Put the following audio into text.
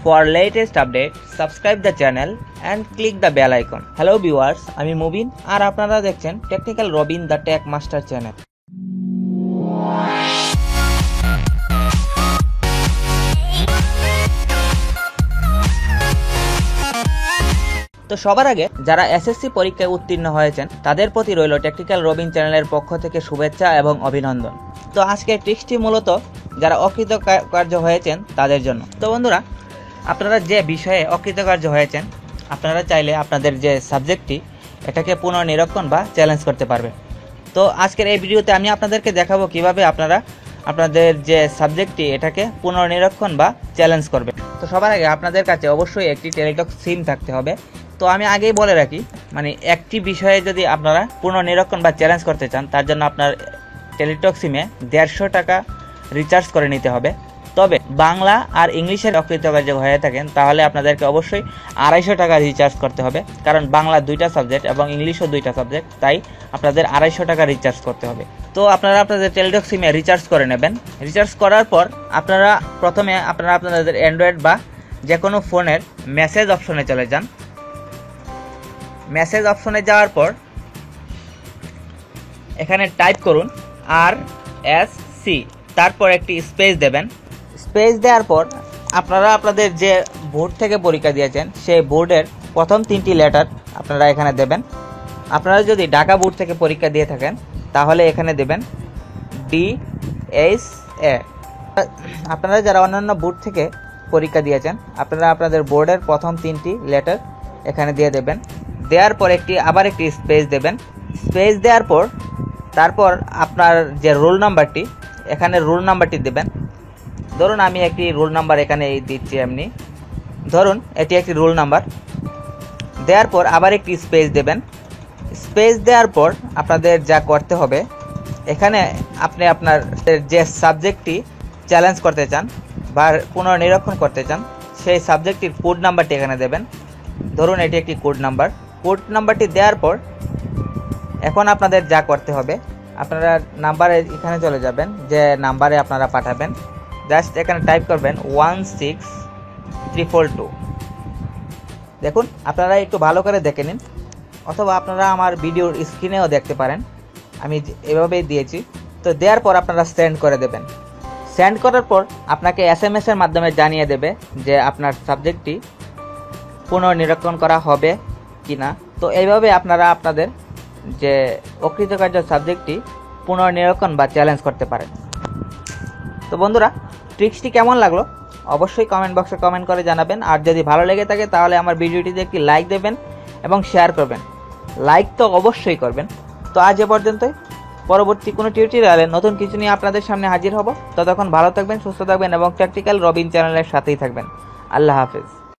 For latest update, subscribe the channel and click the bell icon. Hello viewers, আমি মুবিন আর আপনারা দেখছেন technical Robin the tech master channel. তো সবার আগে যারা এসএসসি পরীক্ষায় উত্তীর্ণ হয়েছেন তাদের প্রতি রইল টেকনিক্যাল রবিন চ্যানেলের পক্ষ থেকে শুভেচ্ছা এবং অভিনন্দন। তো আজকের ট্রিক্সটি মূলত যারা অকৃতকার্য হয়েছেন তাদের জন্য। তো বন্ধুরা, আপনারা যে বিষয়ে অকৃতকার্য হয়েছেন আপনারা চাইলে আপনাদের যে সাবজেক্টটি এটাকে পুনর্নিরীক্ষণ বা চ্যালেঞ্জ করতে পারবেন। তো আজকের এই ভিডিওতে আমি আপনাদেরকে দেখাবো কিভাবে আপনারা আপনাদের যে সাবজেক্টটি এটাকে পুনর্নিরীক্ষণ বা চ্যালেঞ্জ করবেন। তো সবার আগে আপনাদের কাছে অবশ্যই একটি টেলিটক সিম থাকতে হবে। তো আমি আগেই বলে রাখি, মানে একটি বিষয়ে যদি আপনারা পুনর্নিরীক্ষণ বা চ্যালেঞ্জ করতে চান তার জন্য আপনার টেলিটক সিমে 150 টাকা রিচার্জ করে নিতে হবে। তবে বাংলা আর ইংলিশের অকৃতকার্য হয়ে থাকেন তাহলে আপনাদেরকে অবশ্যই 250 টাকা রিচার্জ করতে হবে, কারণ বাংলা 2টা সাবজেক্ট এবং ইংলিশও 2টা সাবজেক্ট, তাই আপনাদের 250 টাকা রিচার্জ করতে হবে। তো আপনারা আপনাদের টেলিটক সিমে রিচার্জ করে নেবেন। রিচার্জ করার পর আপনারা প্রথমে আপনাদের অ্যান্ড্রয়েড বা যে কোনো ফোনের মেসেজ অপশনে চলে যান। মেসেজ অপশনে যাওয়ার পর এখানে টাইপ করুন RSC, তারপর একটি স্পেস দেবেন। স্পেস দেওয়ার পর আপনারা আপনাদের যে বোর্ড থেকে পরীক্ষা দিয়েছেন সেই বোর্ডের প্রথম 3টি লেটার আপনারা এখানে দেবেন। আপনারা যদি ঢাকা বোর্ড থেকে পরীক্ষা দিয়ে থাকেন তাহলে এখানে দেবেন DSA। আপনারা যারা অন্যান্য বোর্ড থেকে পরীক্ষা দিয়েছেন আপনারা আপনাদের বোর্ডের প্রথম 3টি লেটার এখানে দিয়ে দেবেন। দেওয়ার পর আবার একটি স্পেস দেবেন। স্পেস দেওয়ার পর তারপর আপনার যে রোল নাম্বারটি এখানে রোল নাম্বারটি দেবেন। ধরুন আমি একটি রোল নাম্বার এখানে দিচ্ছি, এমনি ধরুন এটি একটি রোল নাম্বার। দেওয়ার পর আবার একটি স্পেস দেবেন। স্পেস দেওয়ার পর আপনাদের যা করতে হবে, এখানে আপনি আপনার যে সাবজেক্টটি চ্যালেঞ্জ করতে চান বা পুনর্নিরীক্ষণ করতে চান সেই সাবজেক্টটির কোড নাম্বারটি এখানে দেবেন। ধরুন এটি একটি কোড নাম্বার। কোড নাম্বারটি দেওয়ার পর এখন আপনাদের যা করতে হবে, আপনারা নাম্বারে এখানে চলে যাবেন, যে নাম্বারে আপনারা পাঠাবেন জাস্ট এখানে টাইপ করবেন 16342। দেখুন আপনারা একটু ভালো করে দেখে নিন, অথবা আপনারা আমার ভিডিওর স্ক্রিনেও দেখতে পারেন, আমি এভাবেই দিয়েছি। তো দেওয়ার পর আপনারা সেন্ড করে দেবেন। সেন্ড করার পর আপনাকে SMS এর মাধ্যমে জানিয়ে দেবে যে আপনার সাবজেক্টটি পুনর্নিরীক্ষণ করা হবে কি না। তো এইভাবে আপনারা আপনাদের যে অকৃতকার্য সাবজেক্টটি পুনর্নিরীক্ষণ বা চ্যালেঞ্জ করতে পারেন। তো বন্ধুরা, ট্রিক্সটি কেমন লাগলো অবশ্যই কমেন্ট বক্সে কমেন্ট করে জানাবেন। আর যদি ভালো লেগে থাকে তাহলে আমার ভিডিওটিতে একটি লাইক দেবেন এবং শেয়ার করবেন। লাইক তো অবশ্যই করবেন। তো আজ এ পর্যন্তই। পরবর্তী কোনো টিউটোরিয়ালে নতুন কিছু নিয়ে আপনাদের সামনে হাজির হব। ততক্ষণ ভালো থাকবেন, সুস্থ থাকবেন এবং টেকনিক্যাল রবিন চ্যানেলের সাথেই থাকবেন। আল্লাহ হাফেজ।